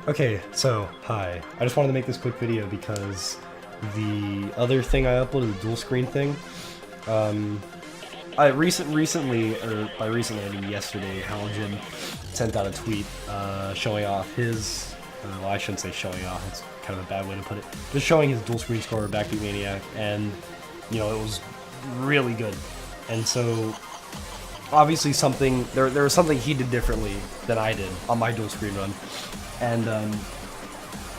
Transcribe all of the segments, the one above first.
Okay, so, hi. I just wanted to make this quick video because the other thing I uploaded, the dual screen thing, I recently, or by recently I mean yesterday, Haljan sent out a tweet showing off his, well, I shouldn't say showing off, it's kind of a bad way to put it, just showing his dual screen score, Backbeat Maniac, and, you know, it was really good. And so, obviously there was something he did differently than I did on my dual screen run. And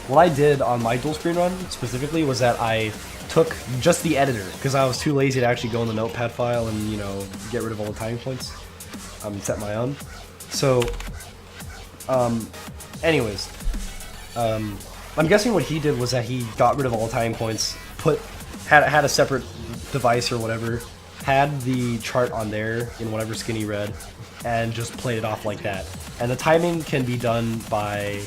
what I did on my dual screen run specifically was that I took just the editor because I was too lazy to actually go in the notepad file and, you know, get rid of all the timing points and set my own. So, anyways, I'm guessing what he did was that he got rid of all the timing points, had a separate device or whatever, had the chart on there in whatever skin he read, and just played it off like that. And the timing can be done by,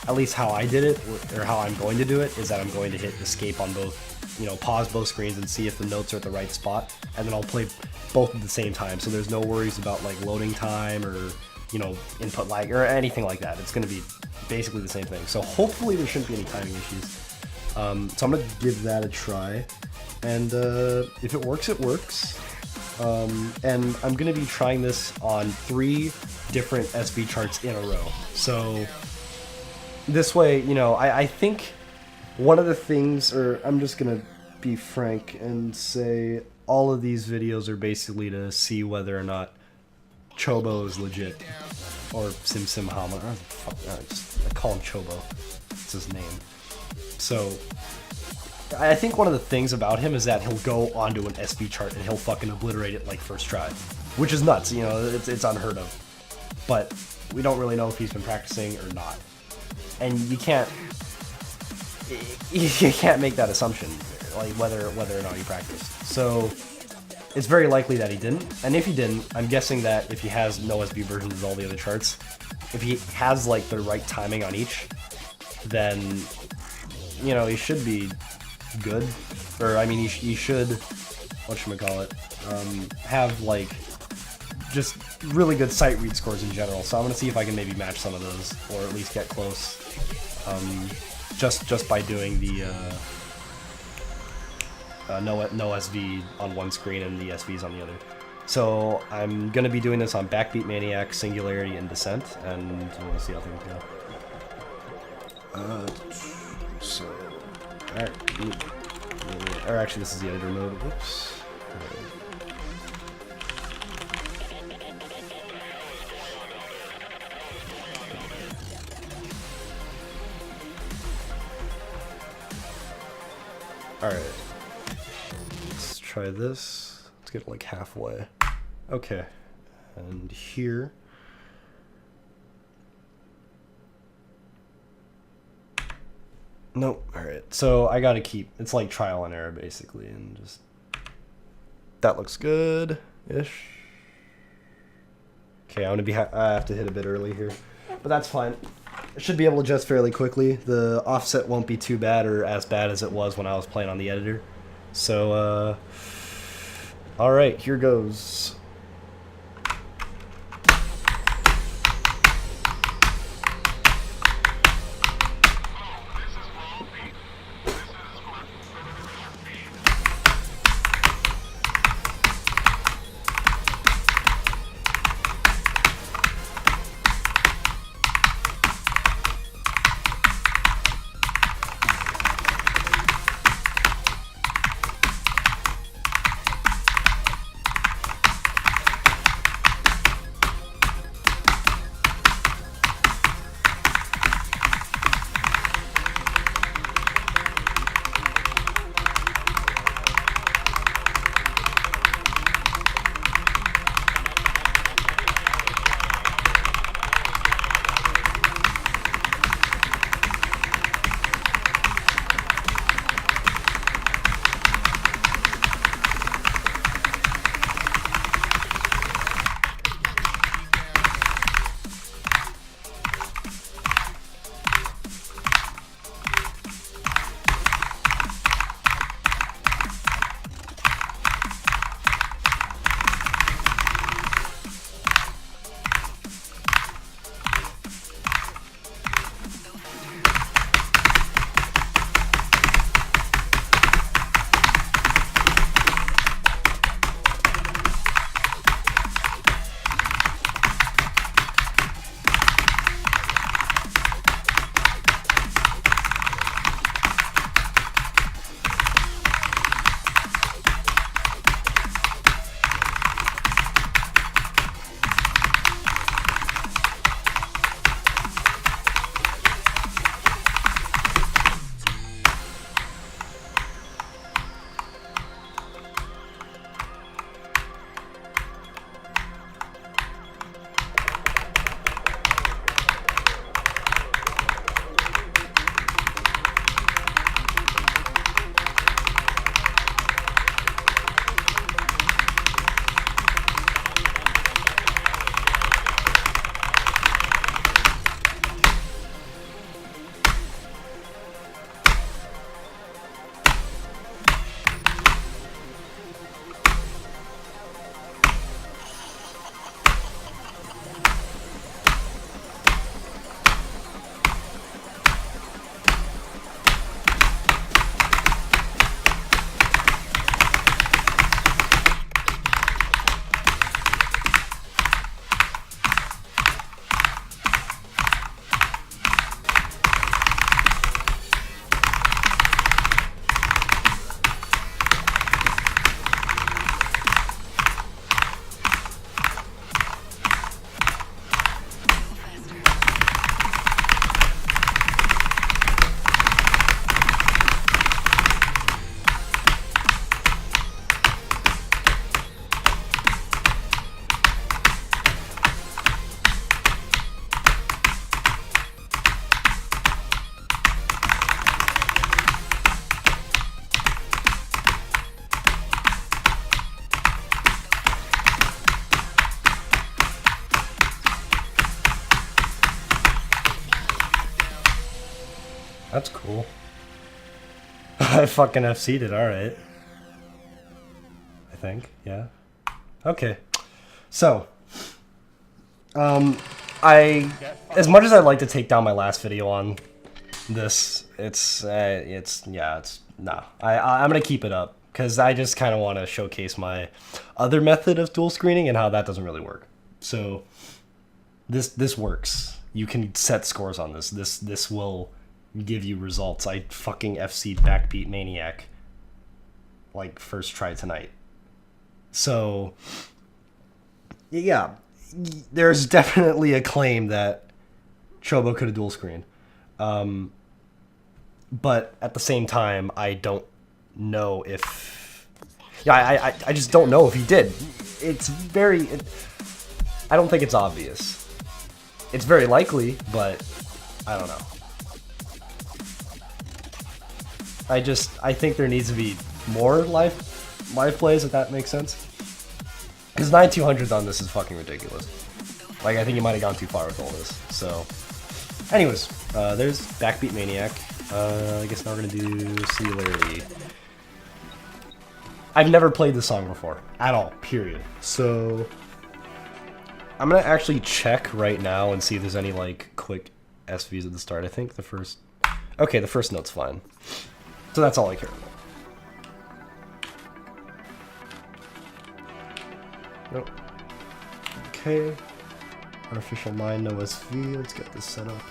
at least how I did it, or how I'm going to do it, is that I'm going to hit escape on both, you know, pause both screens and see if the notes are at the right spot, and then I'll play both at the same time, so there's no worries about like loading time or, you know, input lag or anything like that. It's going to be basically the same thing. So hopefully there shouldn't be any timing issues. So I'm going to give that a try, and if it works, it works. And I'm going to be trying this on 3 different SB charts in a row. So this way, you know, I think one of the things, or I'm just going to be frank and say all of these videos are basically to see whether or not Chobo is legit, or simsimham. I call him Chobo. It's his name. So I think one of the things about him is that he'll go onto an SB chart and he'll fucking obliterate it like first try, which is nuts. You know, it's unheard of. But we don't really know if he's been practicing or not, and you can't make that assumption, like whether or not he practiced. So it's very likely that he didn't, and if he didn't, I'm guessing that if he has no SB versions of all the other charts, if he has like the right timing on each, then, you know, he should be good. Or I mean, he should, whatchamacallit, have like just really good sight read scores in general. So I'm gonna see if I can maybe match some of those, or at least get close, just by doing the no SV on one screen and the SVs on the other. So I'm gonna be doing this on Backbeat, Maniac, Singularity, and Descent, and we'll see how things go. So, alright, or actually this is the editor mode. Whoops. Alright. Let's try this. Let's get it like halfway. Okay. And here. Nope. Alright. So I gotta keep, it's like trial and error basically, and just, that looks good-ish. Okay, I have to hit a bit early here, but that's fine. I should be able to adjust fairly quickly. The offset won't be too bad or as bad as it was when I was playing on the editor. So, alright, here goes. That's cool. I fucking FC'd it, alright. I think, yeah. Okay. So, as much as I'd like to take down my last video on this, no. I'm gonna keep it up, because I just kind of want to showcase my other method of dual screening and how that doesn't really work. So, this works. You can set scores on this. This will give you results. I fucking FC'd Backbeat Maniac, like, first try tonight. So, yeah, there's definitely a claim that Chobo could have dual screened. But at the same time, I don't know if... Yeah, I just don't know if he did. It's very... I don't think it's obvious. It's very likely, but I don't know. I think there needs to be more live plays, if that makes sense. Because 9200 on this is fucking ridiculous. Like, I think you might have gone too far with all this. So, anyways, there's Backbeat Maniac. I guess now we're gonna do Singularity. I've never played this song before, at all, period. So, I'm gonna actually check right now and see if there's any, like, quick SVs at the start. I think the first... Okay, the first note's fine. So that's all I care about. Nope. Okay. Artificial mind, no SV. Let's get this set up.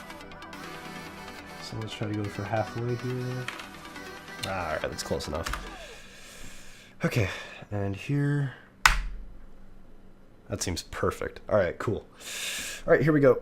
So let's try to go for halfway here. Alright, that's close enough. Okay, and here. That seems perfect. Alright, cool. Alright, here we go.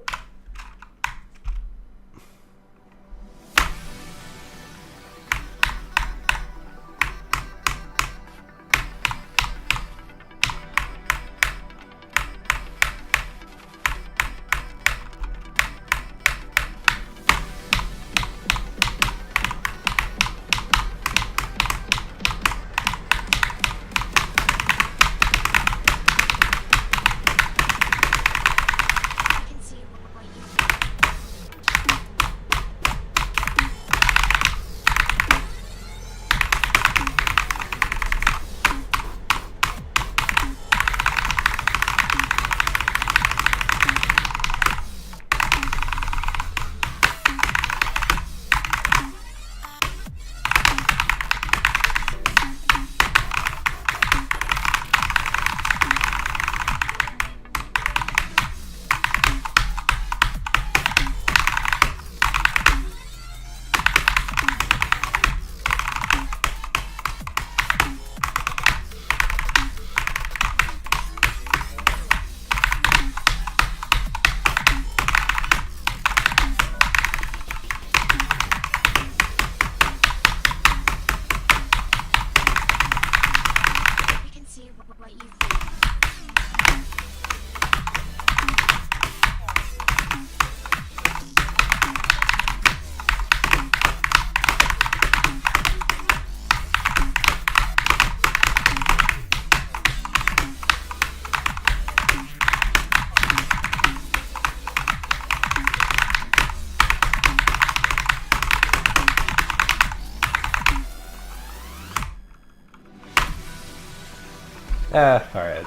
Alright.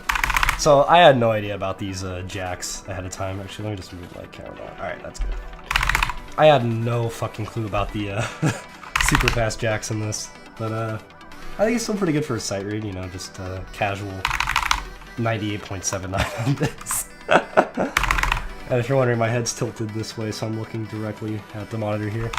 So, I had no idea about these jacks ahead of time. Actually, let me just move my camera down. Alright, that's good. I had no fucking clue about the super fast jacks in this. But, I think it's still pretty good for a sight read, you know, just casual 98.79 on this. And if you're wondering, my head's tilted this way, so I'm looking directly at the monitor here.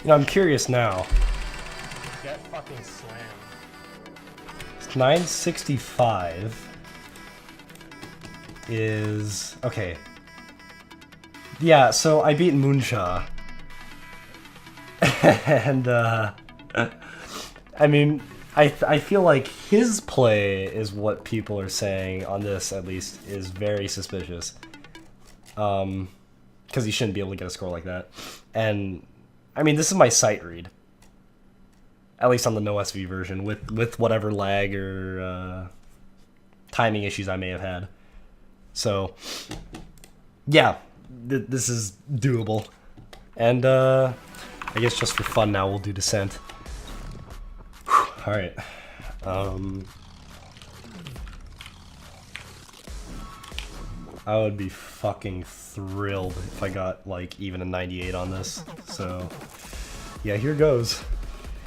You know, I'm curious now. Get fucking slammed. It's 965 is okay. Yeah, so I beat Moonshaw. And I mean, I feel like his play is what people are saying on this, at least, is very suspicious. Because he shouldn't be able to get a score like that. And I mean, this is my sight read, at least on the no SV version, with whatever lag or timing issues I may have had. So yeah, this is doable. And I guess just for fun now, we'll do Descent. All right. I would be fucking thrilled if I got like even a 98 on this. So yeah, here goes.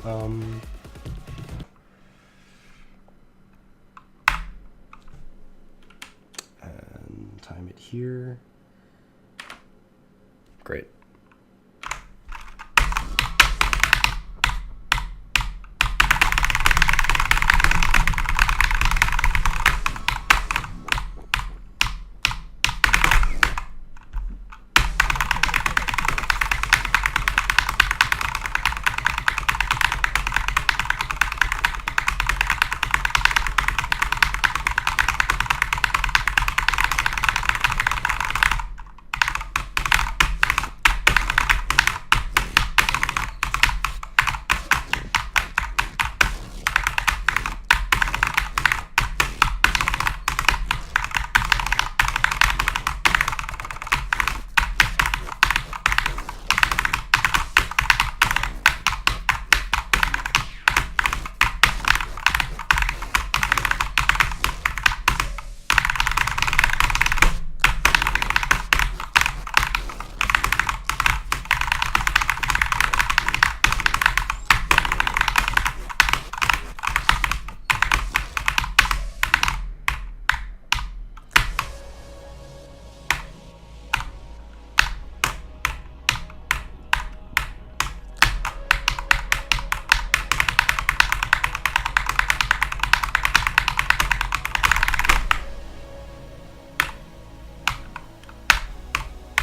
And time it here. Great.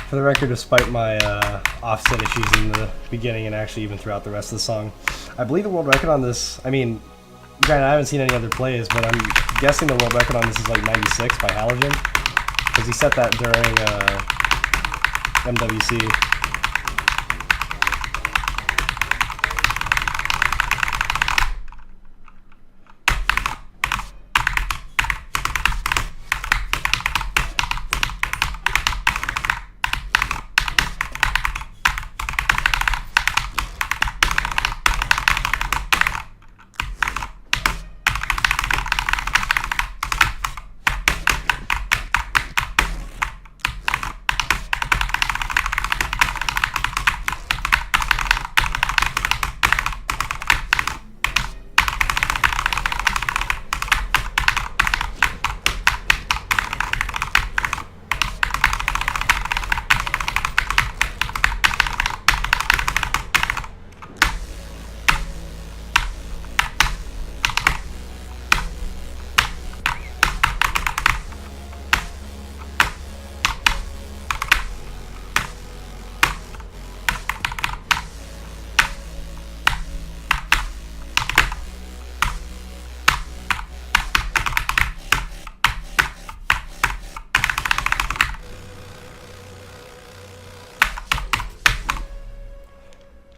For the record, despite my offset issues in the beginning and actually even throughout the rest of the song, I believe the world record on this, I mean, granted I haven't seen any other plays, but I'm guessing the world record on this is like 96 by Halogen, because he set that during MWC.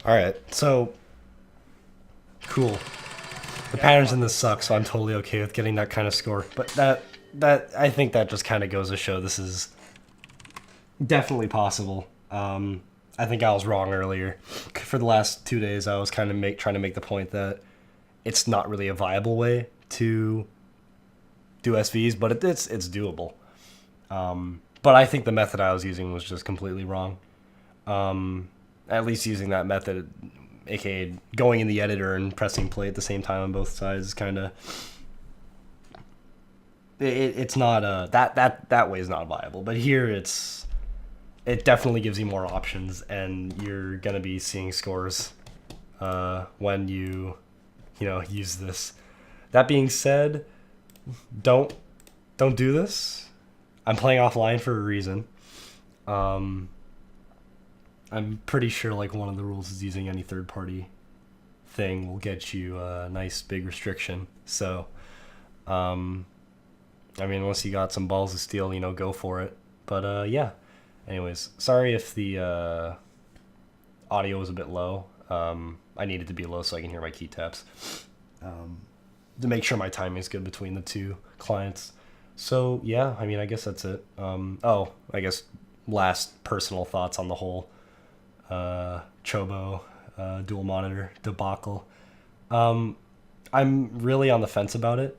Alright, so cool. The patterns in this suck, so I'm totally okay with getting that kind of score. But that I think that just kind of goes to show this is definitely possible. I think I was wrong earlier. For the last 2 days, I was kind of trying to make the point that it's not really a viable way to do SVs, but it's doable. But I think the method I was using was just completely wrong. At least using that method, aka going in the editor and pressing play at the same time on both sides, is kind of it's not that way is not viable. But here it definitely gives you more options, and you're gonna be seeing scores when you use this. That being said, don't do this. I'm playing offline for a reason. I'm pretty sure like one of the rules is using any third party thing will get you a nice big restriction. So, I mean, unless you got some balls of steel, go for it. But yeah. Anyways, sorry if the audio was a bit low. I need it to be low so I can hear my key taps. To make sure my timing is good between the two clients. So yeah, I mean, I guess that's it. I guess last personal thoughts on the whole Chobo dual monitor debacle. I'm really on the fence about it.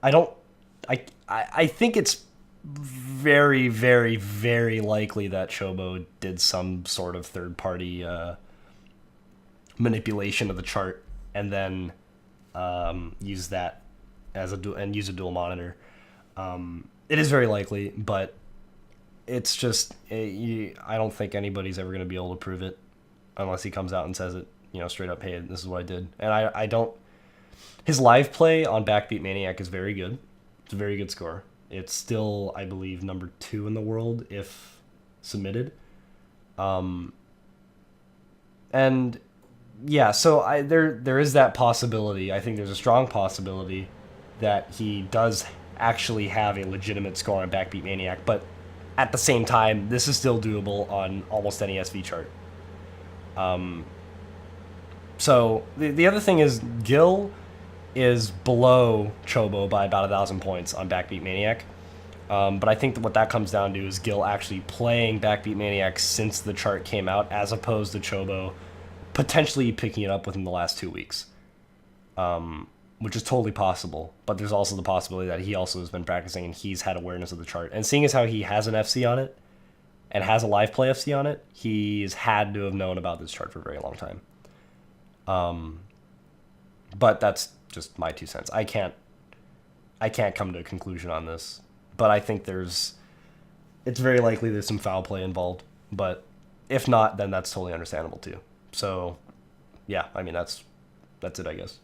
I think it's very, very, very likely that Chobo did some sort of third party manipulation of the chart and then use that as use a dual monitor. It is very likely, but it's just I don't think anybody's ever going to be able to prove it unless he comes out and says it, straight up, hey, this is what I did. And I don't. His live play on Backbeat Maniac is very good. It's a very good score. It's still, I believe, number 2 in the world if submitted. And yeah, so there is that possibility. I think there's a strong possibility that he does actually have a legitimate score on Backbeat Maniac, but at the same time, this is still doable on almost any SV chart. So the other thing is Gil is below Chobo by about 1,000 points on Backbeat Maniac. But I think that what that comes down to is Gil actually playing Backbeat Maniac since the chart came out, as opposed to Chobo potentially picking it up within the last 2 weeks, which is totally possible. But there's also the possibility that he also has been practicing and he's had awareness of the chart. And seeing as how he has an FC on it and has a live play FC on it, he's had to have known about this chart for a very long time. But that's just my 2 cents. I can't come to a conclusion on this, but I think it's very likely there's some foul play involved. But if not, then that's totally understandable too. So, yeah, I mean, that's it, I guess.